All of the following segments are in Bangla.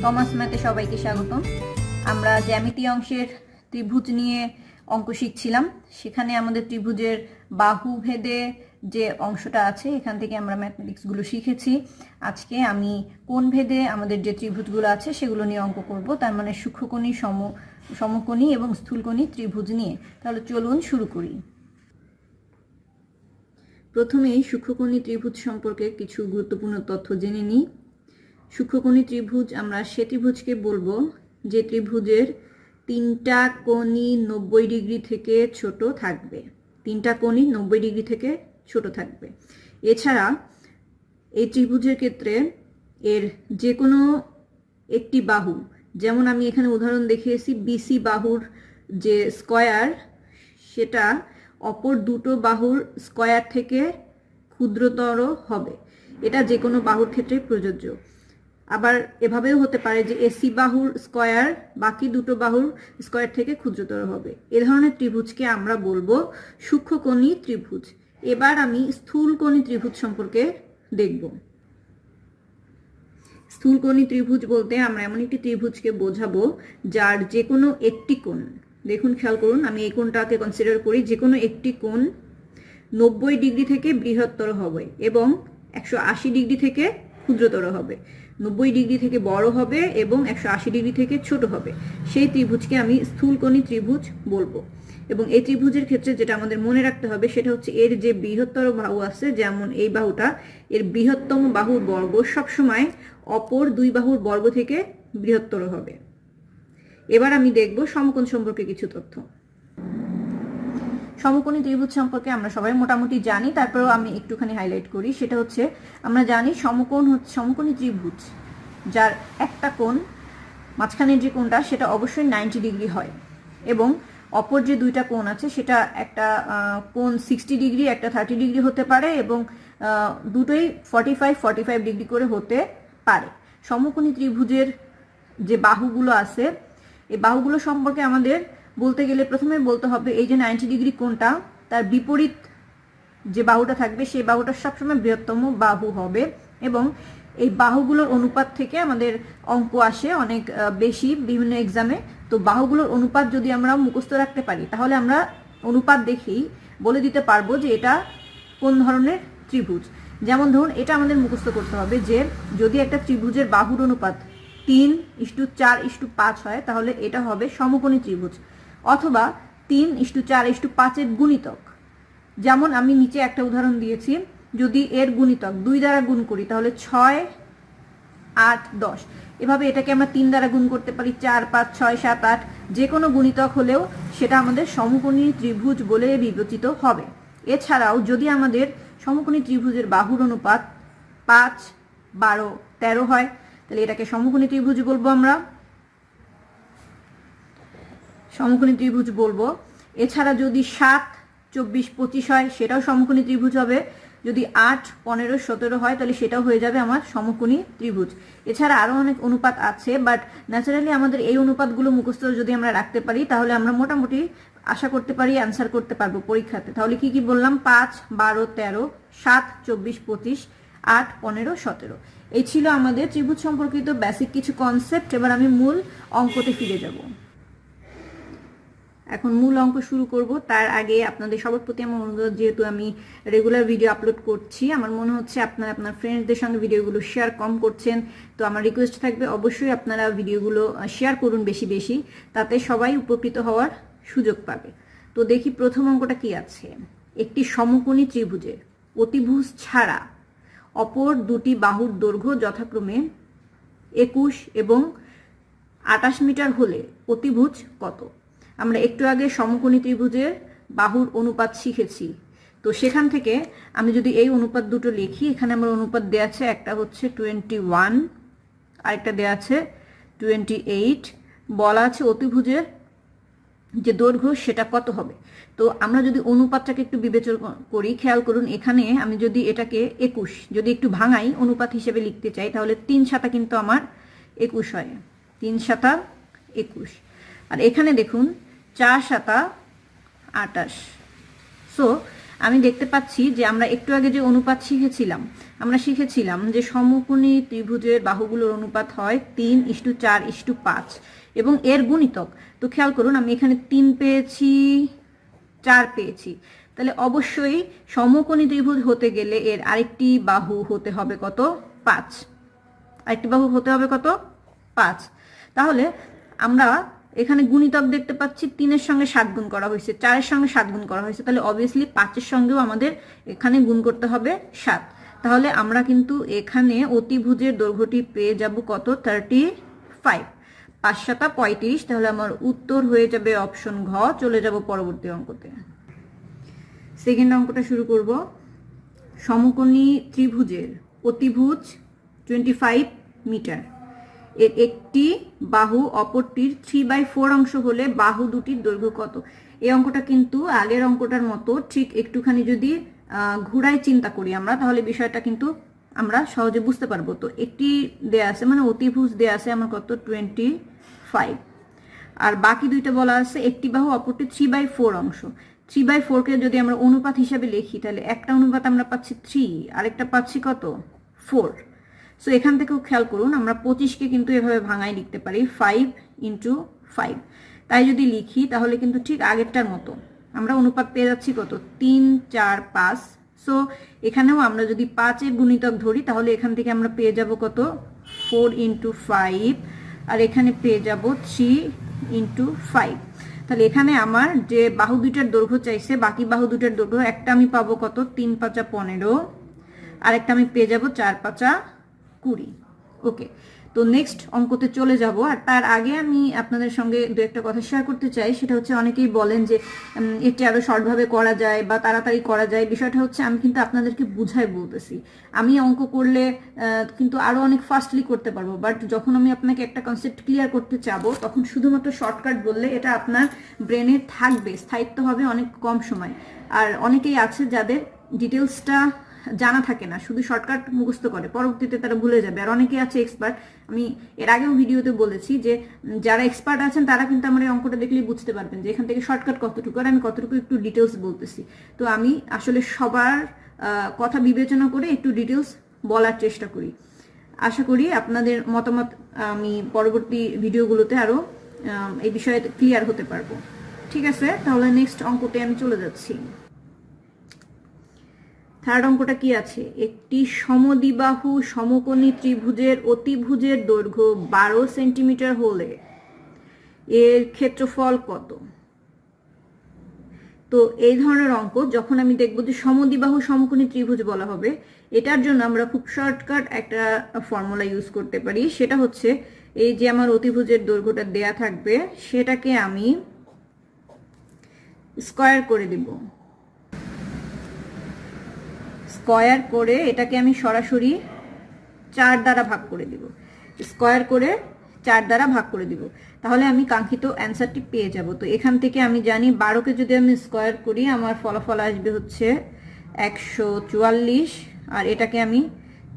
টমাস ম্যাথে সবাইকে স্বাগতম। আমরা জ্যামিতি অংশের ত্রিভুজ নিয়ে অঙ্ক শিখছিলাম। সেখানে আমাদের ত্রিভুজের বাহু ভেদে যে অংশটা আছে এখান থেকে আমরা ম্যাথমেটিক্সগুলো শিখেছি। আজকে আমি কোণ ভেদে আমাদের যে ত্রিভুজগুলো আছে সেগুলো নিয়ে অঙ্ক করব, তার মানে সূক্ষ্মকোণী, সমকোণী এবং স্থূলকোণী ত্রিভুজ নিয়ে। তাহলে চলুন শুরু করি। প্রথমেই সূক্ষ্মকোণী ত্রিভুজ সম্পর্কে কিছু গুরুত্বপূর্ণ তথ্য জেনে নিই। সূক্ষ্মকোণী ত্রিভুজ আমরা সে ত্রিভুজকে বলবো যে ত্রিভুজের তিনটা কোণই 90 ডিগ্রি থেকে ছোট থাকবে। তিনটা কোণই 90 ডিগ্রি থেকে ছোট থাকবে। এছাড়া এই ত্রিভুজের ক্ষেত্রে এর যে কোনো একটি বাহু, যেমন আমি এখানে উদাহরণ দেখিয়েছি বিসি বাহুর যে স্কয়ার, সেটা অপর দুটো বাহুর স্কয়ার থেকে ক্ষুদ্রতর হবে। এটা যে কোনো বাহুর ক্ষেত্রে প্রযোজ্য। আবার এভাবেও হতে পারে যে এসি বাহুর স্কয়ার বাকি দুটো বাহুর স্কয়ার থেকে ক্ষুদ্রতর হবে। এ ধরনের ত্রিভুজকে আমরা বলবো সূক্ষ্মকোণী ত্রিভুজ। এবার আমি স্থূলকোণী ত্রিভুজ সম্পর্কে দেখব। স্থূলকোণী ত্রিভুজ বলতে আমরা এমন একটি ত্রিভুজকে বোঝাবো যার যে কোনো একটি কোণ, দেখুন খেয়াল করুন, আমি এই কোণটাকে কনসিডার করি, যে কোনো একটি কোণ 90 ডিগ্রি থেকে বৃহত্তর হবে এবং 180 ডিগ্রি থেকে ক্ষুদ্রতর হবে। 90 ডিগ্রি থেকে বড় হবে এবং 180 ডিগ্রি থেকে ছোট হবে। সেই ত্রিভুজকে আমি স্থূলকোণী ত্রিভুজ বলবো। এবং এই ত্রিভুজের ক্ষেত্রে যেটা আমাদের মনে রাখতে হবে সেটা হচ্ছে এর যে বৃহত্তর বাহু আছে, যেমন এই বাহুটা, এর বৃহত্তম বাহুর বর্গ সবসময় অপর দুই বাহুর বর্গ থেকে বৃহত্তর হবে। এবার আমি দেখব সমকোণ সম্পর্কে কিছু তথ্য। সমকোণী ত্রিভুজ সম্পর্কে আমরা সবাই মোটামুটি জানি, তারপরেও আমি একটুখানি হাইলাইট করি। সেটা হচ্ছে আমরা জানি সমকোণী ত্রিভুজ যার একটা কোণ, মাঝখানের যে কোণটা সেটা অবশ্যই 90 ডিগ্রি হয়, এবং অপর যে দুইটা কোণ আছে সেটা একটা কোণ 60 ডিগ্রি, একটা 30 ডিগ্রি হতে পারে, এবং দুটোই 45 ডিগ্রি করে হতে পারে। সমকোণী ত্রিভুজের যে বাহুগুলো আছে, এই বাহুগুলো সম্পর্কে আমাদের বলতে গেলে প্রথমে বলতে হবে এই যে 90 ডিগ্রি কোণটা, তার বিপরীত যে বাহুটা থাকবে সেই বাহুটা সবসময় বৃহত্তম বাহু হবে। এবং এই বাহুগুলোর অনুপাত থেকে আমাদের অঙ্ক আসে অনেক বেশি বিভিন্ন এক্সামে। তো বাহুগুলোর অনুপাত যদি আমরা মুখস্থ রাখতে পারি তাহলে আমরা অনুপাত দেখেই বলে দিতে পারবো যে এটা কোন ধরনের ত্রিভুজ। যেমন ধরুন, এটা আমাদের মুখস্থ করতে হবে যে যদি একটা ত্রিভুজের বাহুর অনুপাত 3:4:5 হয় তাহলে এটা হবে সমকোণী ত্রিভুজ, অথবা 3:4:5 গুণিতক। যেমন আমি নিচে একটা উদাহরণ দিয়েছি, যদি এর গুণিতক 2 দ্বারা গুণ করি তাহলে 6, 8, 10। এভাবে এটাকে আমরা 3 দ্বারা গুণ করতে পারি, 4, 5, 6, 7, 8। যে কোনো গুণিতক হলেও সেটা আমাদের সমকোণী ত্রিভুজ বলে বিবেচিত হবে। এছাড়াও যদি আমাদের সমকোণী ত্রিভুজের বাহুর অনুপাত 5, 12, 13 হয় তাহলে এটাকে সমকোণী ত্রিভুজ বলবো আমরা, সমকোণী ত্রিভুজ বলবো। এছাড়া যদি 7, 24, 25 হয় সেটাও সমকোণী ত্রিভুজ হবে। যদি 8, 15, 17 হয় তাহলে সেটাও হয়ে যাবে আমার সমকোণী ত্রিভুজ। এছাড়া আরও অনেক অনুপাত আছে, বাট ন্যাচারালি আমাদের এই অনুপাতগুলো মুখস্থ যদি আমরা রাখতে পারি তাহলে আমরা মোটামুটি আশা করতে পারি অ্যান্সার করতে পারবো পরীক্ষাতে। তাহলে কি কি বললাম? 5, 12, 13, 7, 24, 25, 8, 15, 17। এই ছিল আমাদের ত্রিভুজ সম্পর্কিত বেসিক কিছু কনসেপ্ট। এবার আমি মূল অঙ্কতে ফিরে যাব। এখন মূল অঙ্ক শুরু করব, তার আগে আপনাদের সবার প্রতি আমার অনুরোধ, যেহেতু আমি রেগুলার ভিডিও আপলোড করছি, আমার মনে হচ্ছে আপনারা আপনার ফ্রেন্ডসদের সঙ্গে ভিডিওগুলো শেয়ার কম করছেন। তো আমার রিকোয়েস্ট থাকবে অবশ্যই আপনারা ভিডিওগুলো শেয়ার করুন বেশি বেশি, তাতে সবাই উপকৃত হওয়ার সুযোগ পাবে। তো দেখি প্রথম অঙ্কটা কি আছে। একটি সমকোণী ত্রিভুজের অতিভুজ ছাড়া অপর দুটি বাহুর দৈর্ঘ্য যথাক্রমে 21 এবং 28 মিটার হলে অতিভুজ কত? আমরা একটু আগে সমকোণী ত্রিভুজের বাহুর অনুপাত শিখেছি। তো সেখান থেকে আমি যদি এই অনুপাত দুটো লিখি, এখানে আমার অনুপাত দেওয়া আছে, একটা হচ্ছে 21, আরেকটা দেওয়া আছে 28। বলা আছে অতিভুজের যে দৈর্ঘ্য সেটা কত হবে। তো আমরা যদি অনুপাতটাকে একটু বিবেচনা করি, খেয়াল করুন, এখানে আমি যদি এটাকে 21 যদি একটু ভাঙাই অনুপাত হিসেবে লিখতে চাই তাহলে 3×7 কিন্তু আমার 21 হয়। 3×7 21। আর এখানে দেখুন 4×7 28। সো আমি দেখতে পাচ্ছি যে আমরা একটু আগে যে অনুপাত শিখেছিলাম যে সমকোণী ত্রিভুজের বাহুগুলোর অনুপাত হয় 3:4:5 এবং এর গুণিতক। তো খেয়াল করুন, আমি এখানে 3 পেয়েছি, 4 পেয়েছি, তাহলে অবশ্যই সমকোণী ত্রিভুজ হতে গেলে এর আরেকটি বাহু হতে হবে কত? 5। আরেকটি বাহু হতে হবে কত? 5। তাহলে আমরা এখানে গুণিতক দেখতে পাচ্ছি, 3-এর সঙ্গে 7 গুণ করা হয়েছে, 4-এর সঙ্গে 7 গুণ করা হয়েছে, তাহলে অবভিয়াসলি 5-এর সঙ্গেও আমাদের এখানে গুণ করতে হবে 7। তাহলে আমরা কিন্তু এখানে অতিভুজের দৈর্ঘ্যটি পেয়ে যাব কত? 35। 5×7 = 35। তাহলে আমার উত্তর হয়ে যাবে অপশন ঘ। চলে যাব পরবর্তী অঙ্কতে। সেকেন্ড অঙ্কটা শুরু করব। সমকোণী ত্রিভুজের অতিভুজ 25 মিটার, এর একটি বাহু অপরটির 3/4 অংশ হলে বাহু দুটির দৈর্ঘ্য কত? এই অঙ্কটা কিন্তু আগের অঙ্কটার মতো, ঠিক একটুখানি যদি ঘুরায় চিন্তা করি আমরা, তাহলে বিষয়টা কিন্তু আমরা সহজে বুঝতে পারবো। তো একটি দেয়া আছে, মানে অতিভুজ দেয়া আছে আমার কত? 25। আর বাকি দুইটা বলা আছে একটি বাহু অপরটি 3/4 অংশ। 3/4-কে যদি আমরা অনুপাত হিসাবে লিখি, তাহলে একটা অনুপাত আমরা পাচ্ছি 3, আরেকটা পাচ্ছি কত? 4। সো এখান থেকেও খেয়াল করুন, আমরা 25-কে কিন্তু এভাবে ভাঙায় লিখতে পারি 5×5। তাই যদি লিখি তাহলে কিন্তু ঠিক আগেরটার মতো আমরা অনুপাত পেয়ে যাচ্ছি কত? 3, 4, 5। সো এখানেও আমরা যদি 5-এর গুণিতক ধরি তাহলে এখান থেকে আমরা পেয়ে যাব কত? 4×5। আর এখানে পেয়ে যাব 3×5। তাহলে এখানে আমার যে বাহু দুইটার দৈর্ঘ্য চাইছে, বাকি বাহু দুইটার দৈর্ঘ্য, একটা আমি পাবো কত? 3×5 = 15, আরেকটা আমি পেয়ে যাব 4×5 = 20। ওকে, তো নেক্সট অঙ্কতে চলে যাব। আর তার আগে আমি আপনাদের সঙ্গে দু একটা কথা শেয়ার করতে চাই। সেটা হচ্ছে, অনেকেই বলেন যে এটি আরো শর্টভাবে করা যায় বা তাড়াতাড়ি করা যায়। বিষয়টা হচ্ছে, আমি কিন্তু আপনাদেরকে বুঝাই বলতেছি। আমি অঙ্ক করলে কিন্তু আরো অনেক ফাস্টলি করতে পারবো, বাট যখন আমি আপনাকে একটা কনসেপ্ট ক্লিয়ার করতে চাবো, তখন শুধুমাত্র শর্টকাট বললে এটা আপনার ব্রেনে থাকবে, স্থায়িত্ব হবে অনেক কম সময়। আর অনেকেই আছে যাদের ডিটেলসটা জানা থাকে না, শুধু শর্টকাট মুখস্থ করে, পরবর্তীতে তারা ভুলে যাবে। আর অনেকে আছে এক্সপার্ট, আমি এর আগেও ভিডিওতে বলেছি যে যারা এক্সপার্ট আছেন তারা কিন্তু আমার এই অঙ্কটা দেখলেই বুঝতে পারবেন যে এখান থেকে শর্টকাট কতটুকু, আর আমি কতটুকু একটু ডিটেলস বলতেছি। তো আমি আসলে সবার কথা বিবেচনা করে একটু ডিটেলস বলার চেষ্টা করি। আশা করি আপনাদের মতামত আমি পরবর্তী ভিডিওগুলোতে আরো এই বিষয়ে ক্লিয়ার হতে পারবো। ঠিক আছে, তাহলে নেক্সট অঙ্কতে আমি চলে যাচ্ছি। থার্ড অঙ্কটা কি আছে? একটি সমদ্বিবাহু সমকোণী ত্রিভুজের অতিভুজের দৈর্ঘ্য 12 সেন্টিমিটার হলে এর ক্ষেত্রফল কত? তো এই ধরনের অঙ্ক যখন আমি দেখব যে সমদ্বিবাহু সমকোণী ত্রিভুজ বলা হবে, এটার জন্য আমরা খুব শর্টকাট একটা ফর্মুলা ইউজ করতে পারি। সেটা হচ্ছে, এই যে আমার অতিভুজের দৈর্ঘ্যটা দেয়া থাকবে, সেটাকে আমি স্কয়ার করে দিব। স্কয়ার করে এটাকে আমি সরাসরি 4 দ্বারা ভাগ করে দিব। স্কয়ার করে 4 দ্বারা ভাগ করে দিব, তাহলে আমি কাঙ্ক্ষিত অ্যান্সারটি পেয়ে যাব। তো এখান থেকে আমি জানি 12-কে যদি আমি স্কয়ার করি আমার ফলাফল আসবে হচ্ছে 144, আর এটাকে আমি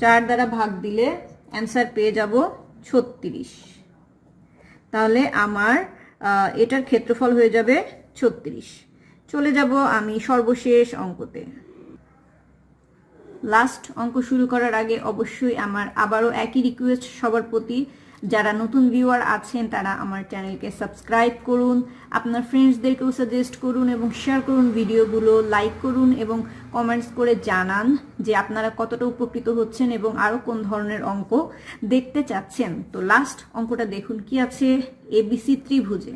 4 দ্বারা ভাগ দিলে অ্যান্সার পেয়ে যাব 36। তাহলে আমার এটার ক্ষেত্রফল হয়ে যাবে 36। চলে যাব আমি সর্বশেষ অঙ্কতে। লাস্ট অঙ্ক শুরু করার আগে অবশ্যই আমার আবারও একই রিকোয়েস্ট সবার প্রতি, যারা নতুন ভিউয়ার আছেন তারা আমার চ্যানেলকে সাবস্ক্রাইব করুন, আপনার ফ্রেন্ডসদেরকেও সাজেস্ট করুন এবং শেয়ার করুন ভিডিওগুলো, লাইক করুন এবং কমেন্টস করে জানান যে আপনারা কতটা উপকৃত হচ্ছেন এবং আরও কোন ধরনের অঙ্ক দেখতে চাচ্ছেন। তো লাস্ট অঙ্কটা দেখুন কি আছে। এবিসি ত্রিভুজে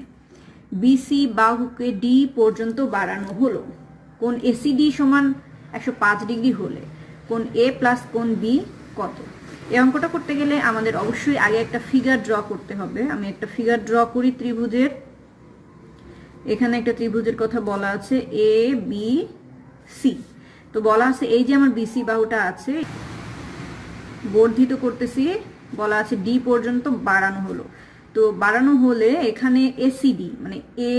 বিসি বাহুকে ডি পর্যন্ত বাড়ানো হলো। কোণ এসিডি সমান 105 ডিগ্রি হলে কোণ এ প্লাস কোণ বি কত? এই অঙ্কটা করতে গেলে আমাদের অবশ্যই আগে একটা ফিগার ড্র করতে হবে। আমি একটা ফিগার ড্র করি ত্রিভুজের। এখানে একটা ত্রিভুজের কথা বলা আছে এ বি সি। তো বলা আছে এই যে আমার বিসি বাহুটা আছে, বর্ধিত করতেছি, বলা আছে ডি পর্যন্ত বাড়ানো হলো। তো বাড়ানো হলে এখানে এসিডি মানে A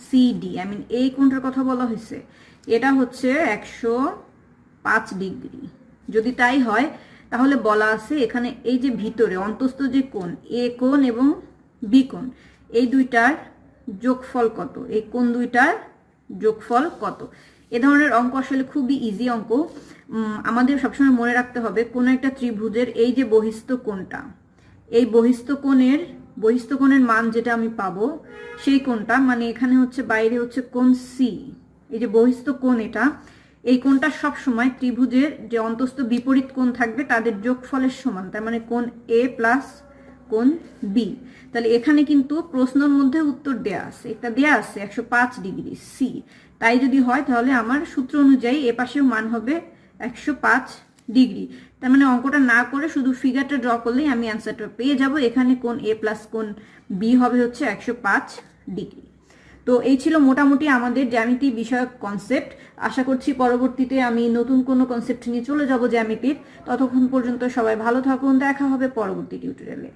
C D, I mean এই কোণটার কথা বলা হয়েছে, এটা হচ্ছে 105 ডিগ্রি। যদি তাই হয় তাহলে বলা আছে এখানে এই যে ভিতরে অন্তস্থ যে কোণ এ কোণ এবং বি কোণ, এই দুইটার যোগফল কত, এই কোণ দুইটার যোগফল কত। এ ধরনের অঙ্ক আসলে খুবই ইজি অঙ্ক। আমাদের সবসময় মনে রাখতে হবে কোন একটা ত্রিভুজের এই যে বহিস্থ কোণটা, এই বহিস্থ কোণের মান যেটা আমি পাবো সেই কোণটা, মানে এখানে হচ্ছে বাইরে হচ্ছে কোণ সি, এই যে বহিস্থ কোণ এটা, এই কোণটা সব সময় ত্রিভুজের যে অন্তস্থ বিপরীত কোণ থাকবে তাদের যোগফলের সমান, তার মানে কোণ এ প্লাস কোণ বি। তাহলে এখানে কিন্তু প্রশ্নের মধ্যে উত্তর দেয়া আছে, একটা দেয়া আছে 105 ডিগ্রি সি। তাই যদি হয় তাহলে আমার সূত্র অনুযায়ী এ পাশেও মান হবে 105 ডিগ্রি। তার মানে অঙ্কটা না করে শুধু ফিগারটা ড্র করলেই আমি অ্যান্সারটা পেয়ে যাব। এখানে কোণ এ প্লাস কোণ বি হবে হচ্ছে 105 ডিগ্রি। তো এই ছিল মোটামুটি আমাদের জ্যামিতি বিষয়ক কনসেপ্ট। আশা করছি পরবর্তীতে আমি নতুন কোনো কনসেপ্ট নিয়ে চলে যাব জ্যামিতির। ততক্ষণ পর্যন্ত সবাই ভালো থাকুন, দেখা হবে পরবর্তী টিউটোরিয়ালে।